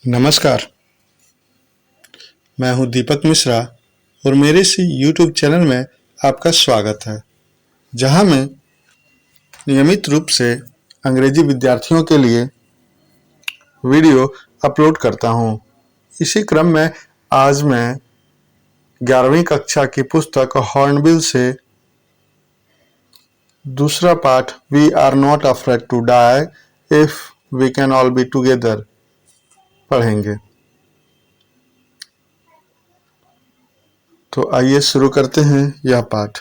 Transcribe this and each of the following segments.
नमस्कार, मैं हूं दीपक मिश्रा और मेरे इसी YouTube चैनल में आपका स्वागत है, जहां मैं नियमित रूप से अंग्रेजी विद्यार्थियों के लिए वीडियो अपलोड करता हूं। इसी क्रम में आज मैं 11वीं कक्षा की पुस्तक हॉर्नबिल से दूसरा पाठ we are not afraid to die if we can all be together पढ़ेंगे। तो आइए शुरू करते हैं यह पाठ।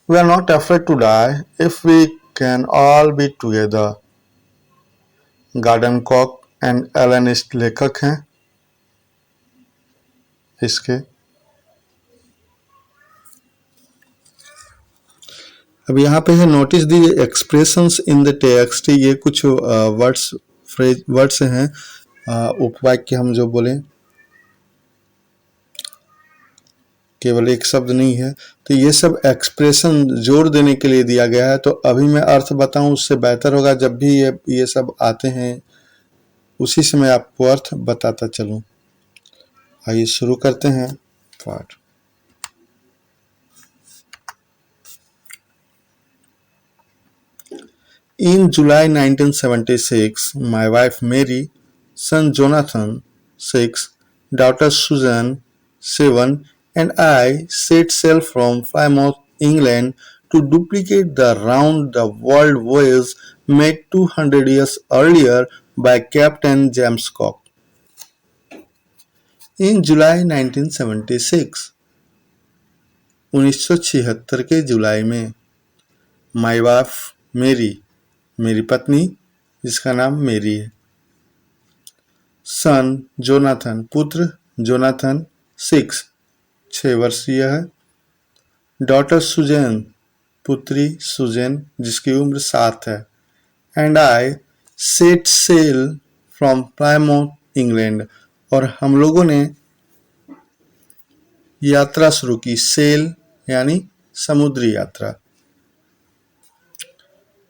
We are not afraid to die if we can all be together. Gordon Cook and Alan East लेखक हैं इसके। अब यहाँ पे है notice the expressions in the text. ये कुछ वर्ड्स हैं, उपवाक्य हम जो बोलें, केवल एक शब्द नहीं है। तो ये सब एक्सप्रेशन जोड़ देने के लिए दिया गया है। तो अभी मैं अर्थ बताऊं उससे बेहतर होगा जब भी ये सब आते हैं उसी समय आपको अर्थ बताता चलूं। आइए शुरू करते हैं पाठ। In July 1976, my wife Mary, son Jonathan, 6, daughter Susan, 7, and I set sail from Plymouth, England to duplicate the round-the-world voyage made 200 years earlier by Captain James Cook. In July 1976, 1976 के जुलाई में, my wife Mary, मेरी पत्नी जिसका नाम मेरी है, सन Jonathan, पुत्र Jonathan, 6 वर्षीय है, डॉटर सुजैन, पुत्री सुजैन जिसकी उम्र 7 है, and I set sail from Plymouth England, और हम लोगों ने यात्रा शुरू की। सेल यानी समुद्री यात्रा,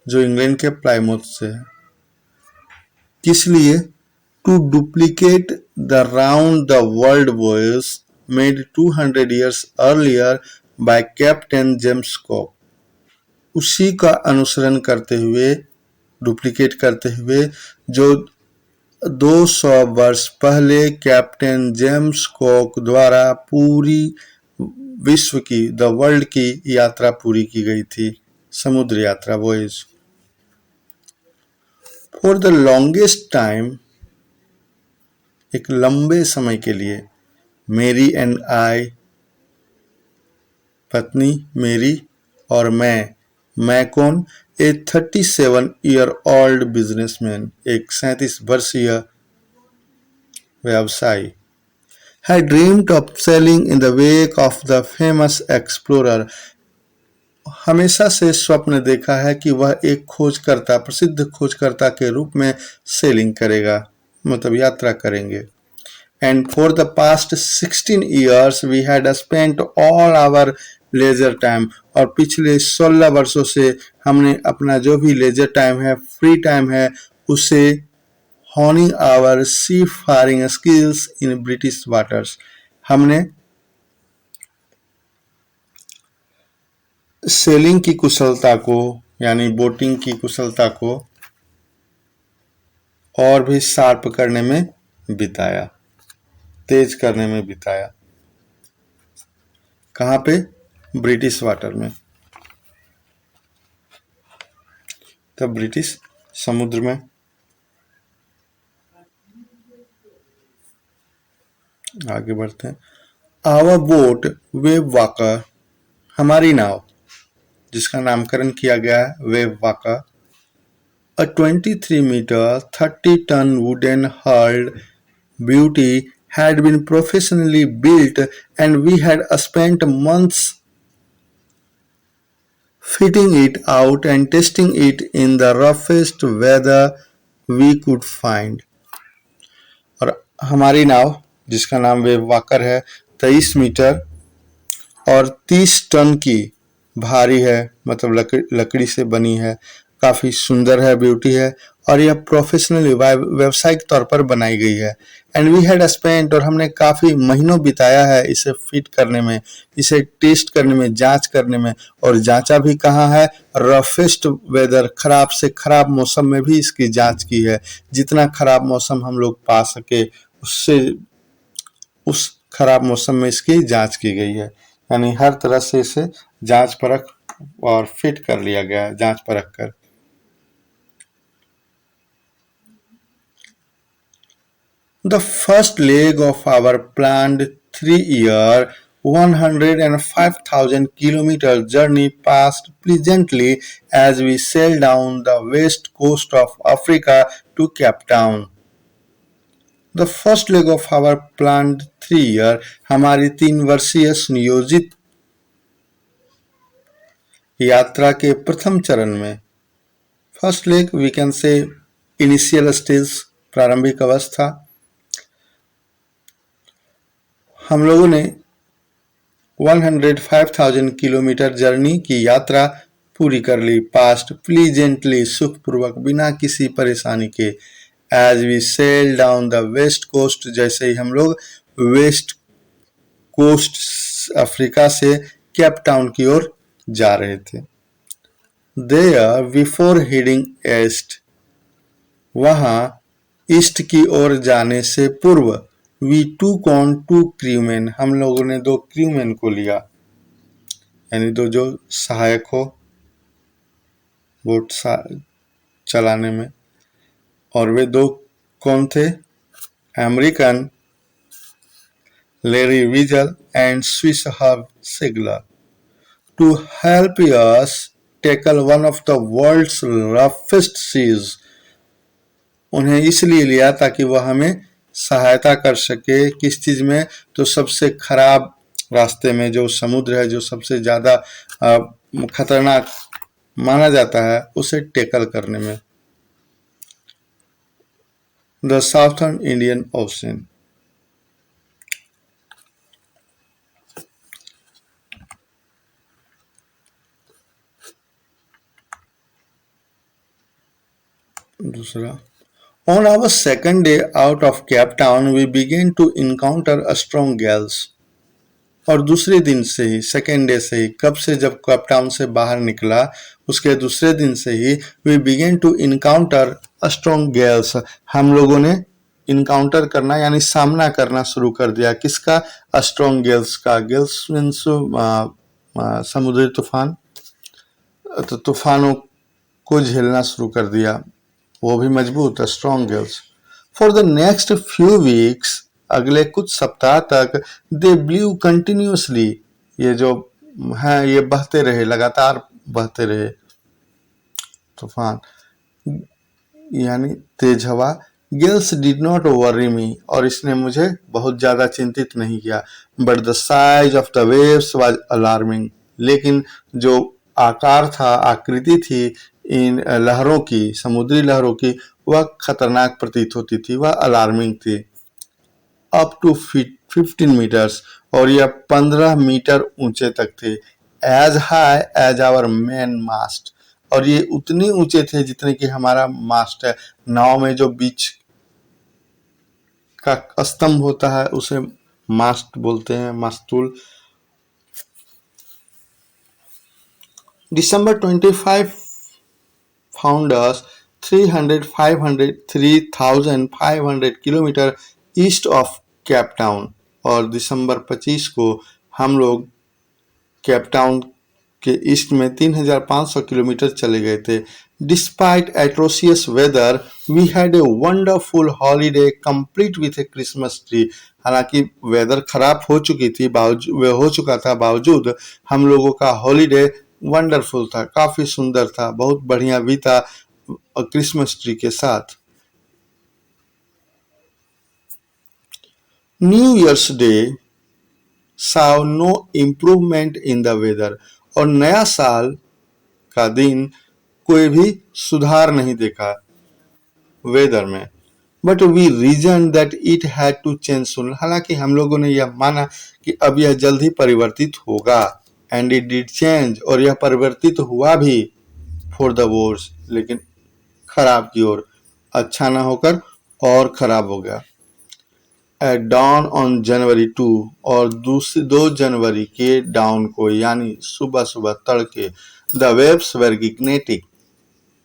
जो इंग्लैंड के प्लायमाउथ से है। किस लिए? To duplicate the round the world voyage made 200 years earlier by Captain James Cook. उसी का अनुसरण करते हुए, डुप्लीकेट करते हुए, जो 200 वर्ष पहले कैप्टन जेम्स कॉक द्वारा पूरी विश्व की, द वर्ल्ड की यात्रा पूरी की गई थी, समुद्र यात्रा, voyage. For the longest time, एक लंबे समय के लिए, मेरी एंड आई, पत्नी मेरी और मैं कौन? ए 37-year-old बिजनेसमैन, एक 37 वर्षीय व्यवसायी, had dreamed of sailing in the wake of the famous explorer, हमेशा से स्वप्न देखा है कि वह एक खोजकर्ता, प्रसिद्ध खोजकर्ता के रूप में सेलिंग करेगा, मतलब यात्रा करेंगे। And for the past 16 years we had spent all our leisure time, और पिछले 16 वर्षों से हमने अपना जो भी लेजर टाइम है, फ्री टाइम है, उसे honing our seafaring skills in British waters, हमने सेलिंग की कुशलता को, यानी बोटिंग की कुशलता को और भी शार्प करने में बिताया, तेज करने में बिताया। कहाँ पे? ब्रिटिश वाटर में, तब ब्रिटिश समुद्र में। आगे बढ़ते हैं। आवर बोट वेव वाकर, हमारी नाव जिसका नामकरण किया गया है wave walker, a 23-meter 30-ton wooden hulled beauty had been professionally built, and we had spent months fitting it out and testing it in the roughest weather we could find. और हमारी नाव जिसका नाम वेव वाकर है 23 metre और 30 ton की भारी है, मतलब लकड़ी से बनी है, काफ़ी सुंदर है, ब्यूटी है, और यह प्रोफेशनली व्यावसायिक तौर पर बनाई गई है। एंड वी हैड स्पेंट, और हमने काफ़ी महीनों बिताया है इसे फिट करने में, इसे टेस्ट करने में, जांच करने में। और जांचा भी कहाँ है? रफेस्ट वेदर, खराब से खराब मौसम में भी इसकी जांच की है। जितना खराब मौसम हम लोग पा सके उससे उस खराब मौसम में इसकी जांच की गई है। यानी हर तरह से इसे जांच परख और फिट कर लिया गया है, जांच परख कर। The first leg of our planned 3-year, 105,000 kilometer journey passed pleasantly as we sailed down the west coast of Africa to Cape Town. The first leg of our planned 3-year, हमारी 3 वर्षीय सुनियोजित यात्रा के प्रथम चरण में, first leg we can say initial stage, प्रारंभिक अवस्था, हम लोगों ने 105,000 किलोमीटर जर्नी की यात्रा पूरी कर ली। पास्ट प्लीजेंटली, सुखपूर्वक, बिना किसी परेशानी के। As we sail down the west coast, जैसे ही हम लोग वेस्ट कोस्ट अफ्रीका से केप टाउन की ओर जा रहे थे। देयर बिफोर हेडिंग ईस्ट, वहां ईस्ट की ओर जाने से पूर्व, वी टूक ऑन 2 क्रूमैन, हम लोगों ने 2 क्रूमैन को लिया, यानी 2 जो सहायक हो बोट चलाने में। और वे 2 कौन थे? American Larry Vigil and Swiss Hub Segler, to help us tackle one of the world's roughest seas. उन्हें इसलिए लिया ताकि वह हमें सहायता कर सके, किस चीज में? तो सबसे खराब रास्ते में, जो समुद्र है, जो सबसे ज्यादा खतरनाक माना जाता है, उसे टेकल करने में। द साउथर्न इंडियन ओशन, दूसरा, on our second day out of Cape Town, we began to encounter a strong gales. और दूसरे दिन से ही, सेकेंड डे से ही, कब से? जब केप टाउन से बाहर निकला उसके दूसरे दिन से ही we began to encounter strong gales, हम लोगों ने इनकाउंटर करना यानी सामना करना शुरू कर दिया। किसका? स्ट्रॉन्ग गैल्स का। गैल्स मीन्स समुद्री तूफान, तो तूफानों को झेलना शुरू कर दिया, वो भी मजबूत, strong gales. For the next few weeks, अगले कुछ सप्ताह तक, दे ब्लू कंटिन्यूसली, ये जो है ये बहते रहे, लगातार बहते रहे तूफान, यानी तेज हवा। गेल्स डिड नॉट वरी मी, और इसने मुझे बहुत ज्यादा चिंतित नहीं किया। But the size of the waves was alarming, लेकिन जो आकार था, आकृति थी इन लहरों की, समुद्री लहरों की, वह खतरनाक प्रतीत होती थी, वह अलार्मिंग थी। अप टू 15 मीटर्स, और यह 15 मीटर ऊंचे तक थे। As high as our main mast, और ये उतनी ऊंचे थे जितने कि हमारा मास्ट है। नाव में जो बीच का स्तंभ होता है उसे मास्ट बोलते हैं, मास्तूल। December 25 found us 3,500 kilometre east of Cape Town, और दिसंबर 25 को हम लोग केप टाउन के ईस्ट में 3,500 किलोमीटर चले गए थे। Despite atrocious weather, we had a wonderful holiday complete with a Christmas tree. हालांकि वेदर खराब हो चुकी थी, हो चुका था, बावजूद हम लोगों का हॉलीडे वंडरफुल था, काफी सुंदर था, बहुत बढ़िया बीता क्रिसमस ट्री के साथ। New years day saw no improvement in the weather, और नया साल का दिन कोई भी सुधार नहीं देखा वेदर में। But we reason that it had to change soon, हालांकि हम लोगों ने यह माना कि अब यह जल्द ही परिवर्तित होगा। एंड इट डिड चेंज, और यह परिवर्तित हुआ भी, फॉर द वर्स, लेकिन खराब की ओर। अच्छा ना होकर और खराब हो गया। एट डाउन ऑन जनवरी 2 और 2 जनवरी के डाउन को यानी सुबह सुबह तड़के द वेव्स वर गिग्नेटिक,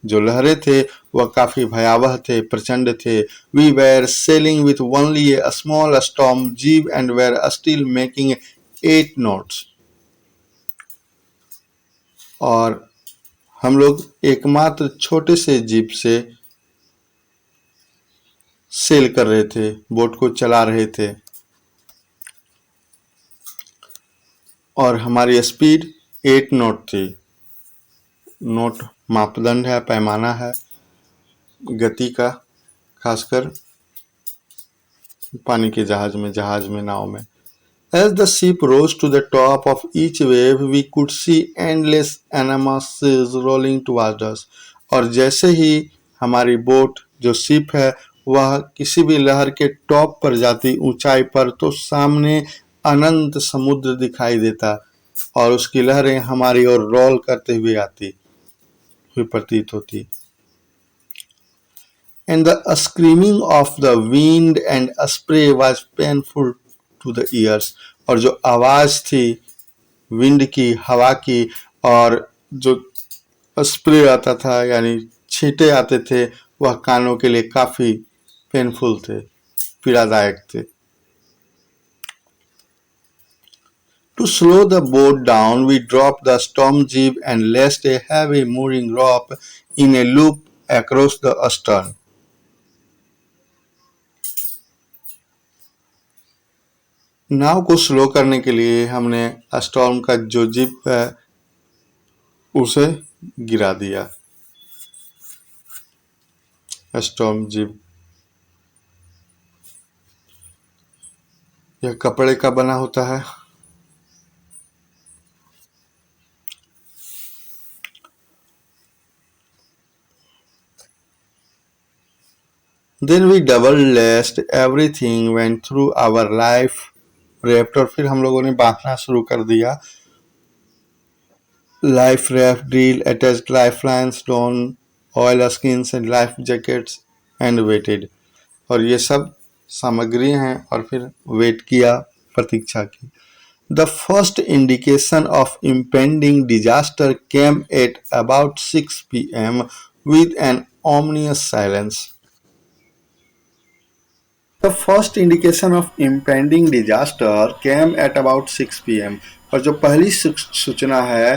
जो लहरें थे वह काफी भयावह थे, प्रचंड थे। We were sailing with only a small storm jib and were still making 8 knots, और हम लोग एकमात्र छोटे से जीप से सेल कर रहे थे, बोट को चला रहे थे, और हमारी स्पीड 8 नॉट थी। नॉट मापदंड है, पैमाना है गति का, खासकर पानी के जहाज में, नाव में। As the ship rose to the top of each wave, we could see endless enormous seas rolling towards us. और जैसे ही हमारी बोट जो शिप है वह किसी भी लहर के टॉप पर जाती, ऊंचाई पर, तो सामने अनंत समुद्र दिखाई देता और उसकी लहरें हमारी ओर रोल करते हुए आती हुई प्रतीत होती। And the screaming of the wind and spray was painful to the ears. और जो आवाज थी विंड की, हवा की, और जो स्प्रे आता था यानी छींटे आते थे, वह कानों के लिए काफी पेनफुल थे, पीड़ादायक थे। To slow the boat down, we dropped the storm jib and laced a heavy mooring rope in a loop across the stern. नाव को स्लो करने के लिए हमने स्टॉर्म का जो जिप है उसे गिरा दिया। स्टॉर्म जिप यह कपड़े का बना होता है। Then we double laced everything, went through our life raft, और फिर हम लोगों ने बांधना शुरू कर दिया। Life raft drill, attached life lines, don oil skins and life jackets and waited, और ये सब सामग्री हैं, और फिर वेट किया, प्रतीक्षा की। The first indication of impending disaster came at about 6 p.m. with an ominous silence. The first indication of impending disaster came at about 6 p.m. और जो पहली सूचना है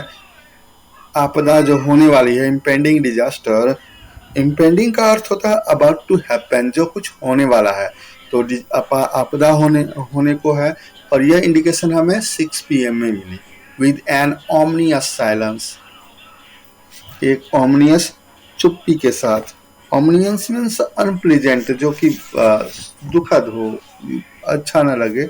आपदा जो होने वाली है, impending disaster, impending का अर्थ होता है about to happen, जो कुछ होने वाला है, तो आपदा होने को है, और यह इंडिकेशन हमें 6 PM में मिली। With an ominous silence, एक ominous चुप्पी के साथ। Ominous means unpleasant, जो कि दुखद हो, अच्छा न लगे,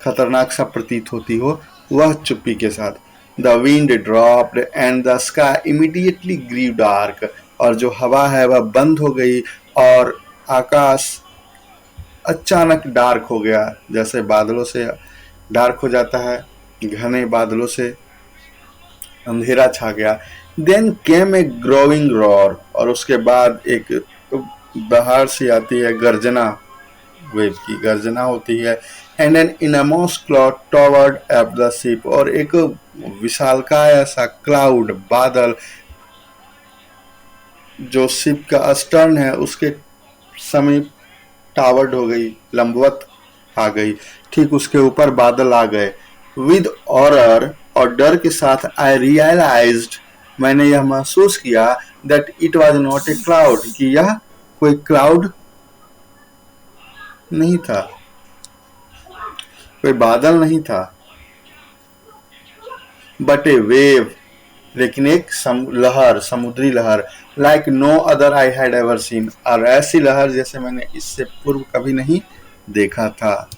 खतरनाक सा प्रतीत होती हो, वह चुप्पी के साथ। The wind dropped and the sky immediately grew dark, और जो हवा है वह बंद हो गई और आकाश अचानक डार्क हो गया, जैसे बादलों से डार्क हो जाता है, घने बादलों से अंधेरा छा गया। Then came a growing roar, और उसके बाद एक बाहर से आती है गर्जना, वेव की गर्जना होती है। And an enormous cloud towered up the ship, और एक विशालकाय ऐसा क्लाउड, बादल, जो शिप का स्टर्न है उसके समीप टावर्ड हो गई, लंबवत आ गई, ठीक उसके ऊपर बादल आ गए। विद ऑरर, और डर के साथ, आई रियलाइज्ड, मैंने यह महसूस किया, that it was not a cloud, कि यह कोई क्लाउड नहीं था, कोई बादल नहीं था, बट ए वेव, लेकिन एक लहर, समुद्री लहर, like no other I had ever seen, और ऐसी लहर जैसे मैंने इससे पूर्व कभी नहीं देखा था।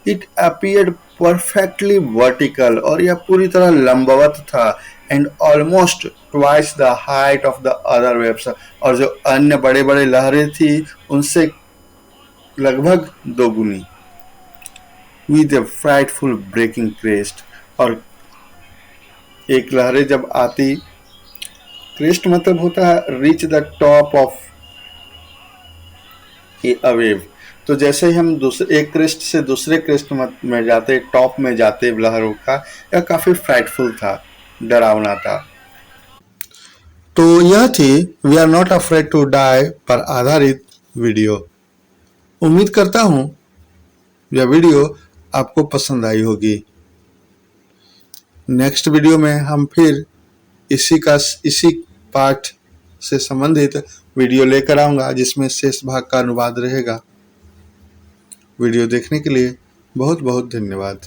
इट अपीयर्ड परफेक्टली वर्टिकल, और यह पूरी तरह लंबवत था, and almost twice the height of the other waves, और जो अन्य बड़े बड़े लहरें थी उनसे लगभग दोगुनी। With a frightful breaking crest, और एक लहरें जब आती, क्रेस्ट मतलब होता है reach the top of a wave. तो जैसे ही हम दूसरे एक क्रेस्ट से दूसरे क्रेस्ट में जाते, टॉप में जाते लहरों का, यह काफी फ्राइटफुल था, डरावना था। तो यह थी we are not afraid to die पर आधारित वीडियो। उम्मीद करता हूं यह वीडियो आपको पसंद आई होगी। नेक्स्ट वीडियो में हम फिर इसी पाठ से संबंधित वीडियो लेकर आऊंगा, जिसमें शेष भाग का अनुवाद रहेगा। वीडियो देखने के लिए बहुत बहुत धन्यवाद।